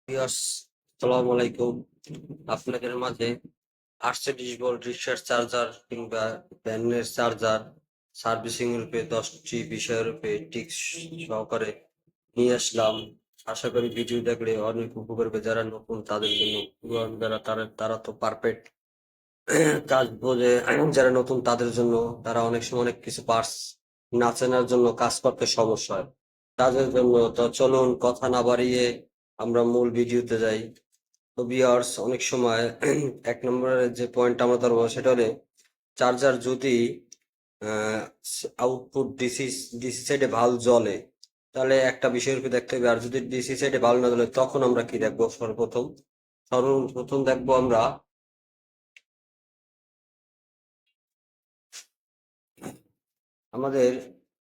Viewers, আসসালামু আলাইকুম। আপনাদের মাঝে 48 ভোল্ট রিচার্জ চার্জার কিংবা ব্যান্ডের চার্জার সার্ভিসিং রূপে 10টি বিষয়ের রূপে টিপস সহকারে নিয়ে আসলাম। আশা করি ভিডিও দেখলে অনেক উপকার হবে। যারা নতুন তাদের জন্য, পুরান যারা তারা তো পারফেক্ট কাজ বোঝে। যারা নতুন তাদের জন্য, তারা অনেক সময় অনেক কিছু পার্টস না চেনার জন্য কাজ করতে সমস্যা হয় তাদের জন্য। তো চলুন কথা না বাড়িয়ে আমরা মূল ভিডিওতে যাই। তো ভিউয়ার্স, অনেক সময় এক নম্বরের যে পয়েন্ট আমরা ধরবো সেটা হলে চার্জার যদি আউটপুট ডিসি ডিসি সাইডে ভালো জ্বলে, তাহলে একটা বিষয়ের উপর দেখতে হবে। আর যদি ডিসি সাইডে ভালো না জ্বলে, তখন আমরা কি দেখবো? সর্বপ্রথম দেখবো আমরা আমাদের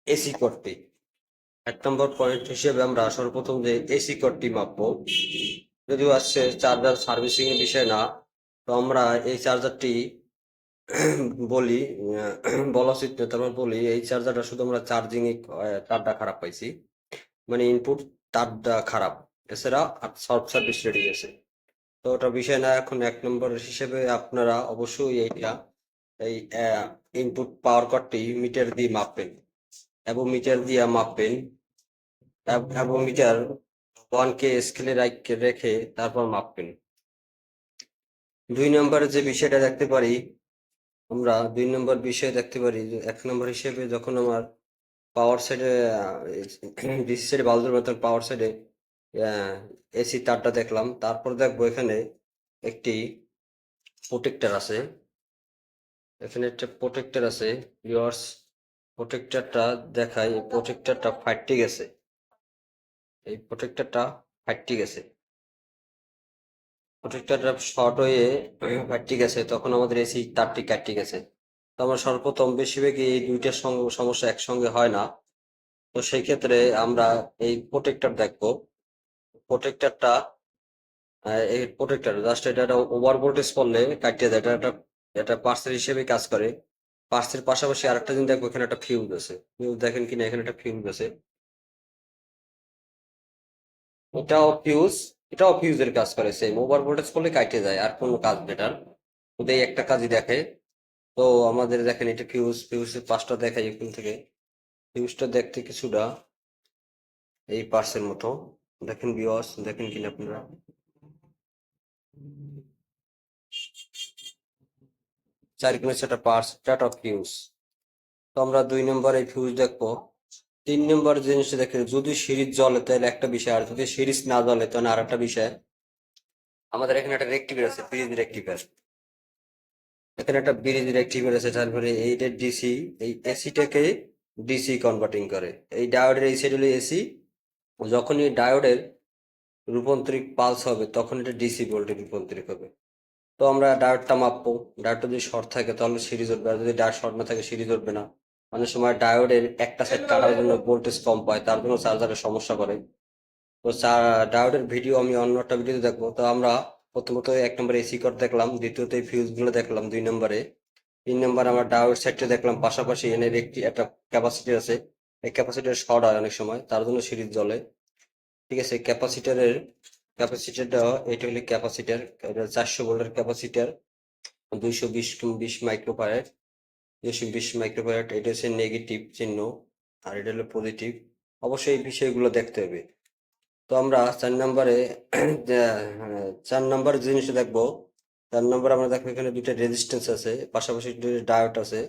এসি কোডটি। এক নম্বর পয়েন্ট হিসেবে আমরা সর্বপ্রথম যে এসি কোডটি মাপবো। যদিও আসছে চার্জার সার্ভিসিং এর বিষয় না, তো আমরা এই চার্জারটি বলি, বলা উচিত না, তারপর বলি এই চার্জারটা শুধু আমরা চার্জিং তারটা খারাপ পাইছি, মানে ইনপুট তারটা খারাপ, এছাড়া শর্ট সার্ভিস রেডি গেছে। তো ওটা বিষয় না। এখন এক নম্বর হিসেবে আপনারা অবশ্যই এই ইনপুট পাওয়ার কর্ডটি মিটার দিয়ে মাপবেন, এবং মিটার দিয়ে মাপবেন, এবং মিটার 1K স্কেলে রেখে তারপর মাপবেন। দুই নম্বরে যে বিষয়টা দেখতে পারি, আমরা দুই নম্বর বিষয় দেখতে পারি যে এক নম্বর হিসেবে যখন আমার পাওয়ার সাইডে ডিসি সাইডে বাল্বের মতন পাওয়ার সাইডে এসি তারটা দেখলাম। তারপর দেখবো এখানে একটি প্রোটেক্টর আছে। এখানে একটা প্রোটেক্টর আছে ভিউয়ার্স। প্রোটেক্টরটা দেখাই, এই প্রোটেক্টরটা ফাইটে গেছে। এই প্রোটেক্টরটা ফাইটে গেছে প্রোটেক্টরটা শর্ট হয়ে ফাইটে গেছে, তখন আমাদের এসি তারটি কাটতে গেছে। তো আমরা সর্বপ্রথম বেশিরভাগই এই দুইটার সমস্যা একসঙ্গে হয় না। তো সেই ক্ষেত্রে আমরা এই প্রোটেক্টর দেখবো। প্রোটেক্টরটা এই প্রোটেক্টর জাস্ট এটা একটা ওভার ভোল্টেজ পড়লে কাটিয়ে দেয়। এটা পার্সেল হিসেবে কাজ করে। পার্সের পাশাপাশি আরেকটা জিনিস দেখবো, এখানে একটা ফিউজ আছে। ফিউজ দেখেন কিনা, এখানে একটা ফিউজ আছে। এটাও ফিউজ, এটাও ফিউজের কাজ করে। সেম ওভার ভোল্টেজ পড়লে কাটিয়ে যায়, আর কোনো কাজ বেটার ওদের একটা কাজই দেখে। তো আমাদের দেখেন এটা ফিউজের পাঁচটা দেখাই এখান থেকে। ফিউজটা দেখতে কিছুটা এই পার্সের মতো। দেখেন ভিউয়ার্স, দেখেন কিনা আপনারা? চারকোনা সেটা পার্স, টাটা ফিউজ। তো আমরা দুই নম্বর এই ফিউজ দেখবো। তিন নম্বর জিনিসটা দেখে, যদি সিরিজ জ্বলে তাহলে একটা বিষয়, আর যদি সিরিজ না জ্বলে তাহলে আর একটা বিষয়। আমাদের এখানে একটা রেক্টিফায়ার আছে, ব্রিজ রেক্টিফায়ার। এখানে একটা ব্রিজ রেক্টিফায়ার আছে, তারপরে এইটা ডিসি, এই এসিটাকে ডিসি কনভার্টিং করে। এই ডায়োডের এই সাইড হলো এসি। যখনই ডায়োডের রূপান্তরিক পালস হবে, তখন এটা ডিসি ভোল্টে রূপান্তরিত হবে। তো আমরা ডায়োডটা মাপবো। ডায়োডটা যদি শর্ট থাকে তাহলে সিরিজ উঠবে, আর যদি ডায়োড শর্ট না থাকে সিরিজ উঠবে না। অনেক সময় ডায়োডের একটা সাইড কাটার জন্য ভোল্টেজ কম পায়, তার জন্য চার্জারের সমস্যা করে। তো ডায়োডের ভিডিও আমি অন্য একটা ভিডিওতে দেখবো। তো আমরা প্রথমত এক নম্বরে এসি কট দেখলাম, দ্বিতীয়ত এই ফিউজ গুলো দেখলাম দুই নম্বরে। তিন নম্বর আমরা ডায়োড সাইডটা দেখলাম, পাশাপাশি এনের একটি একটা ক্যাপাসিটি আছে। এই ক্যাপাসিটার শর্ট হয় অনেক সময়, তার জন্য সিরিজ জ্বলে। ঠিক আছে, ক্যাপাসিটারটা এটা হলো ক্যাপাসিটার। 400 ভোল্টের ক্যাপাসিটার, 220 মাইক্রোফ্যারাড। 220 মাইক্রোফ্যারাড, এটা হচ্ছে নেগেটিভ চিহ্ন, আর এটা হলো পজিটিভ। অবশ্যই এই বিষয়গুলো দেখতে হবে। তো আমরা 4 নম্বরে চার নম্বর জিনিসটা দেখবো। 4 নম্বর আমরা দেখবো এখানে দুইটা রেজিস্ট্যান্স আছে, পাশাপাশি দুইটা ডায়োড আছে।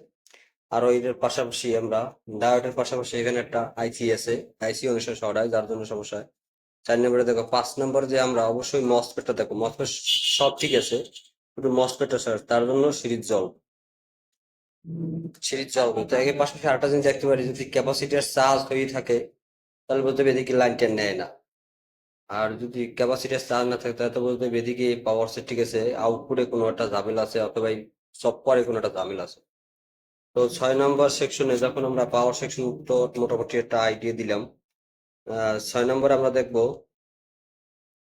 আর এটার পাশাপাশি আমরা ডায়োডের পাশাপাশি এখানে একটা আইসি আছে। আইসি অনেক সময় শর্ট হয়, যার জন্য সমস্যা হয়। 4 নম্বরে দেখো। 5 নম্বর যে আমরা অবশ্যই মসফেটটা দেখো। মসফেট সব ঠিক আছে, কিন্তু মসফেটটা শর্ট, তার জন্য সিরিজ জল তো এর পাশাপাশি আরেকটা জিনিস দেখতে পারি, যদি ক্যাপাসিটার চার্জ হয়ে থাকে তাহলে বলতে হবে এদিকে লাইনটা নেয় না। আর যদি ক্যাপাসিটার চার্জ না থাকে তাহলে তো বলতে হবে এদিকে পাওয়ার সেট ঠিক আছে, আউটপুটে কোনো একটা ঝামেলা আছে, অথবা সব পরে কোনো একটা ঝামেলা আছে। তো 6 নম্বর সেকশনে যখন আমরা পাওয়ার সেকশন তো মোটামুটি একটা আইডিয়া দিলাম। 6 নম্বর আমরা দেখবো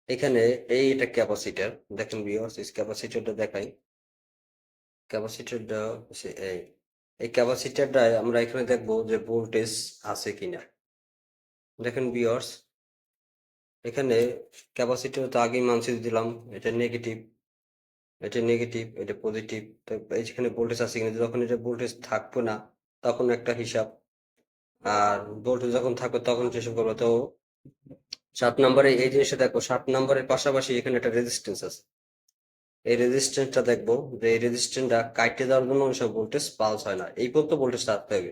এখানে এটা ক্যাপাসিটার। দেখেন ভিউয়ার্স, এই ক্যাপাসিটারটা দেখাই। ক্যাপাসিটারটা হচ্ছে এই ক্যাপাসিটারটায় আমরা এখানে দেখবো যে ভোল্টেজ আছে কিনা। দেখেন ভিউয়ার্স, এখানে ক্যাপাসিটি তো আগেই মানছি দিলাম, এটা নেগেটিভ, এটা পজিটিভ। তো এইখানে ভোল্টেজ আছে কিনা, যখন এটা ভোল্টেজ থাকবে না তখন একটা হিসাব, আর ভোল্টেজ যখন থাকবে তখন হিসাব করবো। তো 7 নম্বরে এই জিনিসটা দেখো, 7 নম্বরের পাশাপাশি এখানে একটা রেজিস্ট্যান্স আছে। এই রেজিস্ট্যান্সটা দেখবো যে এই রেজিস্ট্যান্সটা কাটতে দেওয়ার জন্য অনেক সময় ভোল্টেজ পালস হয় না, এই পর্যন্ত ভোল্টেজটা আসতে হবে,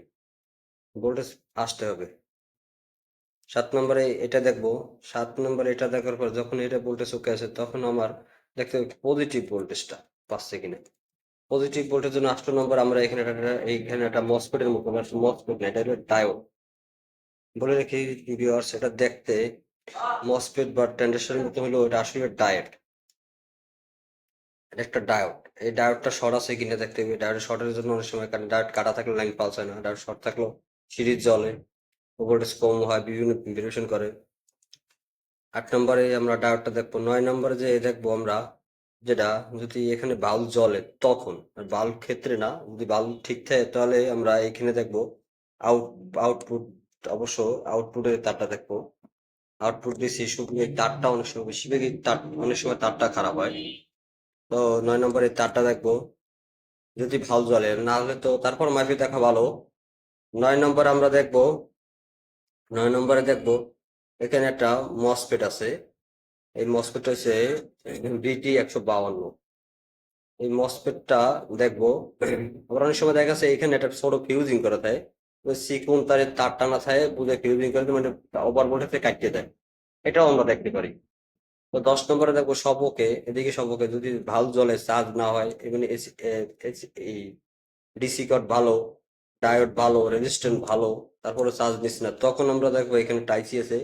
ভোল্টেজ আসতে হবে। 7 নম্বরে এটা দেখবো, 7 নম্বরে এটা দেখার পর যখন এটা ভোল্টেজ ওকে আছে তখন আমার দেখতে হবে পজিটিভ ভোল্টেজটা পাচ্ছে কিনা। পজিটিভ ভোল্টেজের জন্য 8 নম্বর আমরা এইখানে একটা মসফেটের মতো, মসফেট না, এটা হলো ডায়োড বলে রেখে ভিউয়ার্স। এটা দেখতে মসফেট বা ট্রানজিস্টরের মতো হলো, এটা আসলে ডায়োড, এটা একটা ডায়োড। এই ডায়োডটা শর্ট আছে কিনা দেখতে হবে। ডায়োড শর্টের জন্য অনেক সময়, কারণ ডায়োড কাটা থাকলে লাইন পাল্স হয় না, ডায়োড শর্ট থাকলেও সিরিজ জ্বলে, ভোল্টেজ কম হয়, বিভিন্ন ভেরিয়েশন করে। 8 নম্বরে আমরা ডায়োডটা দেখবো। 9 নম্বরে যে দেখবো আমরা, যেটা যদি এখানে বাল্ব জ্বলে তখন, আর বাল্ব ক্ষেত্রে না, যদি বাল্ব ঠিক থাকে তাহলে আমরা এখানে দেখবো আউট আউটপুট, অবশ্য আউটপুটের তারটা দেখবো। আউটপুট দিচ্ছি শুধু এই তারটা অনেক সময়, বেশিরভাগই তার অনেক সময় তারটা খারাপ হয়। তো 9 নম্বরে তারটা দেখবো, যদি ভালো জ্বলে, না হলে তো তারপর মাইফি দেখা ভালো। 9 নম্বর আমরা দেখবো, 9 নম্বরে দেখবো এখানে একটা মসফেট আছে। এই মসফেট হচ্ছে BT152। এই মসফেটটা দেখবো। আবার অনেক সময় দেখা যাচ্ছে এখানে একটা ছোট ফিউজিং করে দেয়, ওই চিকন তারের তার টানা থাকে, বুঝে ফিউজিং করে দেয়, মানে ওভার ভোল্টেজে কাটিয়ে দেয়, এটাও আমরা দেখতে পারি। তো 10 নম্বরে দেখবো সবকে, এদিকে সবকে যদি ভালো জ্বলে, চার্জ না হয়, এমনি এই ডিসি কট ভালো, ডায়োড ভালো, রেজিস্ট্যান্স ভালো, তারপরে চার্জ নিচ্ছে না, তখন আমরা দেখবো এখানে টাইসি আছে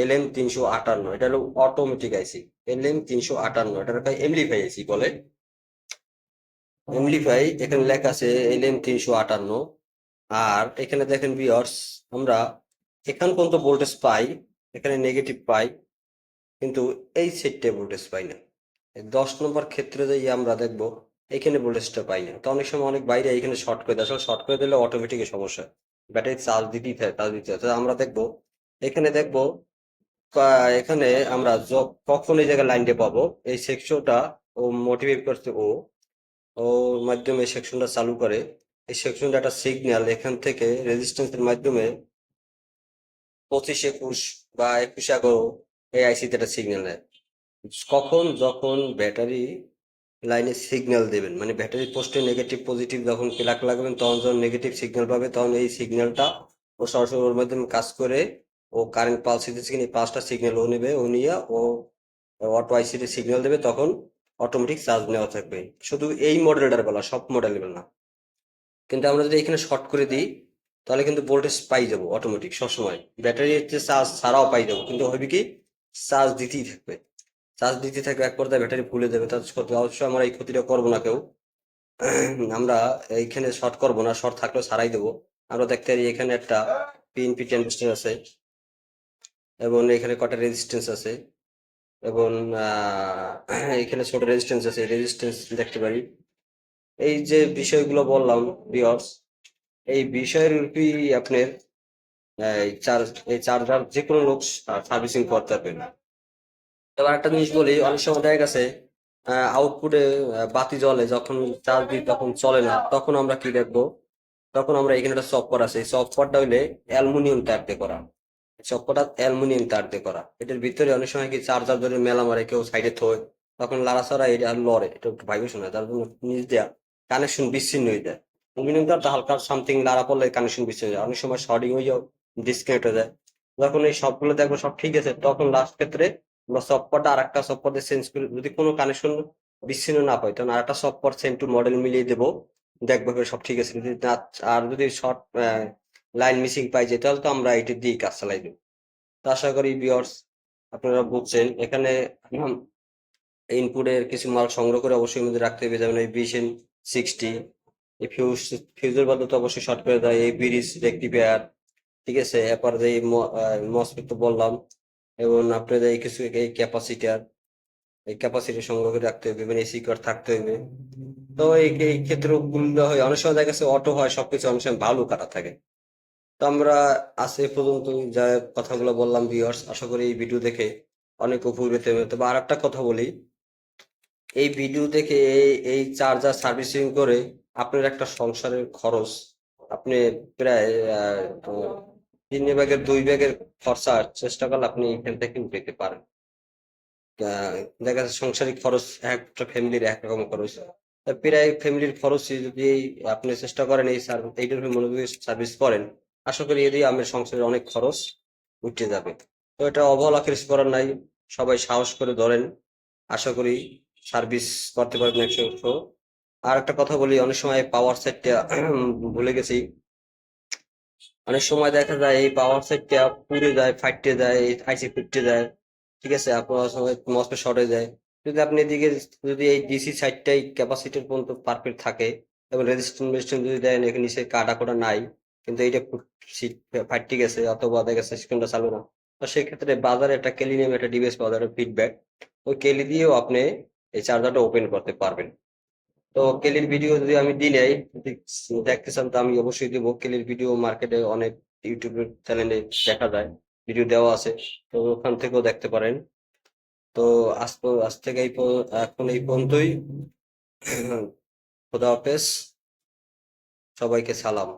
LM358। এটা হলো অটোমেটিক আইসি। LM358, এটার এমপ্লিফাই আইসি বলে। এমপ্লিফাই এখানে লেখা আছে LM358। আর এখানে দেখেন ভিউয়ার্স, আমরা এখান পর্যন্ত ভোল্টেজ পাই, এখানে নেগেটিভ পাই, কিন্তু এই সেটটা ভোল্টেজ পাই না। 10 নম্বর ক্ষেত্রে যে আমরা দেখবো এখানে ভোল্টেজটা পাই না। তো অনেক সময় অনেক বাইরে এখানে শর্ট করে দেয়, আসলে শর্ট করে দিলে অটোমেটিক সমস্যা, ব্যাটারি চার্জ দিতেই থাকে, চার্জ দিতে হয়। তো আমরা দেখবো এখানে দেখবো এখানে আমরা কখন এই জায়গায় লাইনটা পাবো, এই সেকশনটা ও মোটিভেট করছে, ওর মাধ্যমে সেকশনটা চালু করে। এই সেকশনটা একটা সিগন্যাল এখান থেকে রেজিস্ট্যান্সের মাধ্যমে 25 21 বা 21 11 এই আইসিতে একটা সিগন্যাল নেয়। কখন, যখন ব্যাটারি লাইনে সিগন্যাল দেবেন, মানে ব্যাটারি পোস্টে নেগেটিভ পজিটিভ যখন প্লাগ লাগাবেন, তখন যখন নেগেটিভ সিগন্যাল পাবে, তখন এই সিগন্যালটা ও সরাসরি ওর মাধ্যমে কাজ করে, ও কারেন্ট পালস দিতেছে কিনা এই 5টা সিগন্যাল ও নেবে, ও নিয়ে ও অটো আইসিতে সিগন্যাল দেবে, তখন অটোমেটিক চার্জ নেওয়া থাকবে। শুধু এই মডেলটার বেলা, সব মডেলের না। কিন্তু আমরা যদি এখানে শর্ট করে দিই তাহলে কিন্তু ভোল্টেজ পাই যাবো অটোমেটিক সবসময়, ব্যাটারি হচ্ছে চার্জ ছাড়াও পাই যাবো, কিন্তু হবে কি, চার্জ দিতেই থাকবে, চার্জ দিতে থাকবে, এক পর্যায়ে ব্যাটারি ফুলে যাবে। তার অবশ্যই আমরা এই ক্ষতিটা করবো না কেউ। আমরা এইখানে শর্ট করবো না, শর্ট থাকলেও ছাড়াই দেবো। আমরা দেখতে পারি এখানে একটা PNP ট্রানজিস্টর আছে, এবং এখানে কটা রেজিস্ট্যান্স আছে, এবং এখানে ছোট রেজিস্ট্যান্স আছে, রেজিস্ট্যান্স দেখতে পারি। এই যে বিষয়গুলো বললাম ভিউয়ার্স, এই বিষয়ের উপরই আপনার এই চার্জার যে কোনো লোক সার্ভিসিং করতে পারবেন। এবার একটা জিনিস বলি, অনেক সময় দেখা গেছে আউটপুটে বাতি জ্বলে, যখন চার্জ দিই তখন চলে না, তখন আমরা কি দেখবো, তখন আমরা এখানে একটা সফটওয়্যার আছে, এই সফটওয়্যারটা হইলে অ্যালুমিনিয়াম তার দিয়ে করা, সফটওয়্যারটা অ্যালুমিনিয়াম তার দিয়ে করা। এটার ভিতরে অনেক সময় কি চার্জার ধরে মেলা মারে, কেউ সাইডে থয়, তখন লাড়াচাড়া এটা লড়ে, এটা একটু ভাইব্রেশন হয়, তার জন্য নিচ দেয়া কানেকশন বিচ্ছিন্ন হয়ে যায়। অ্যালুমিনিয়াম তারটা হালকা সামথিং লাড়া পড়লে কানেকশন বিচ্ছিন্ন হয়ে যায়, অনেক সময় শর্টিং হয়ে যাও, ডিসকানেক্ট হয়ে যায়। যখন এই সবগুলো দেখবো সব ঠিক আছে, তখন লাস্ট ক্ষেত্রে আমরা সফটওয়্যারটা আর একটা সফটওয়্যার চেঞ্জ করে, যদি কোনো কানেকশন বিচ্ছিন্ন না পাই তখন আর একটা সফটওয়্যার সেম টু মডেল মিলিয়ে দেবো, দেখবো যে সব ঠিক আছে। যদি না, আর যদি শর্ট লাইন মিসিং পাই যায়, তাহলে তো আমরা এটা দিয়ে কাজ চালাই দেবো। তো আশা করি ভিউয়ার্স আপনারা বুঝছেন। এখানে ইনপুটের কিছু মাল সংগ্রহ করে অবশ্যই মধ্যে রাখতে হবে, যেমন এই 20N60, এই ফিউজের বদলে তো অবশ্যই শর্ট করে দেয়, এই ব্রিজ রেক্টিফায়ার, ঠিক আছে। এরপর যে এই মসফেট তো বললাম, এবং আপনাদের এই কিছু এই ক্যাপাসিটার, এই ক্যাপাসিটি সংগ্রহ করে রাখতে হবে, মানে এসি কার্ড থাকতে হবে। তো এই ক্ষেত্রে গুলো হয়, অনেক সময় দেখা গেছে অটো হয়, সবকিছু অনেক সময় ভালো কাটা থাকে। তো আমরা আজ এ পর্যন্ত যা কথাগুলো বললাম ভিউয়ার্স, আশা করি এই ভিডিও দেখে অনেক উপকৃত হবে। তবে আর একটা কথা বলি, এই ভিডিও দেখে এই চার্জার সার্ভিসিং করে আপনার একটা সংসারের খরচ আপনি প্রায় 3 ভাগের 2 ভাগের খরচা চেষ্টা করলে আপনি এখান থেকে পেতে পারেন। আহ, দেখা যাচ্ছে সংসারিক খরচ একটা ফ্যামিলির একরকম খরচ, তা প্রায় ফ্যামিলির খরচই যদি আপনি চেষ্টা করেন এই এইটার উপর মনোযোগী সার্ভিস করেন, আশা করি এদি আমার সংসারের অনেক খরচ উঠে যাবে। তো এটা অবহেলা কিছু করার নাই, সবাই সাহস করে ধরেন, আশা করি সার্ভিস করতে পারবেন 100%। আর একটা কথা বলি, অনেক সময় পাওয়ার সেটটা ভুলে গেছি, অনেক সময় দেখা যায় এই পাওয়ার সেটটা পুড়ে যায়, ফাটতে যায়, আইসি ফুটতে যায়, ঠিক আছে, আপনার সময় মসপেট শর্ট হয়ে যায়। যদি আপনি এদিকে যদি এই ডিসি সাইডটাই ক্যাপাসিটির পর্যন্ত পারফেক্ট থাকে এবং রেজিস্ট্যান্স মেশিন যদি দেন এখানে নিচে কাটা কোটা নাই, কিন্তু এইটা ফাটতে গেছে অথবা দেখা গেছে সিস্টেমটা চালু না, তো সেই ক্ষেত্রে বাজারে একটা কেলি নামে একটা ডিভাইস পাওয়া যায়, ফিডব্যাক, ওই কেলি দিয়েও আপনি এই চার্জারটা ওপেন করতে পারবেন। তো কেলির ভিডিও যদি আমি দিই নাই, যদি দেখতে চান তো আমি অবশ্যই দিব। কেলির ভিডিও মার্কেটে অনেক ইউটিউব চ্যানেলে দেখা যায়, ভিডিও দেওয়া আছে, তো ওখান থেকেও দেখতে পারেন। তো আজ থেকে এখন এই পর্যন্তই। খোদা হাফেজ, সবাইকে সালাম।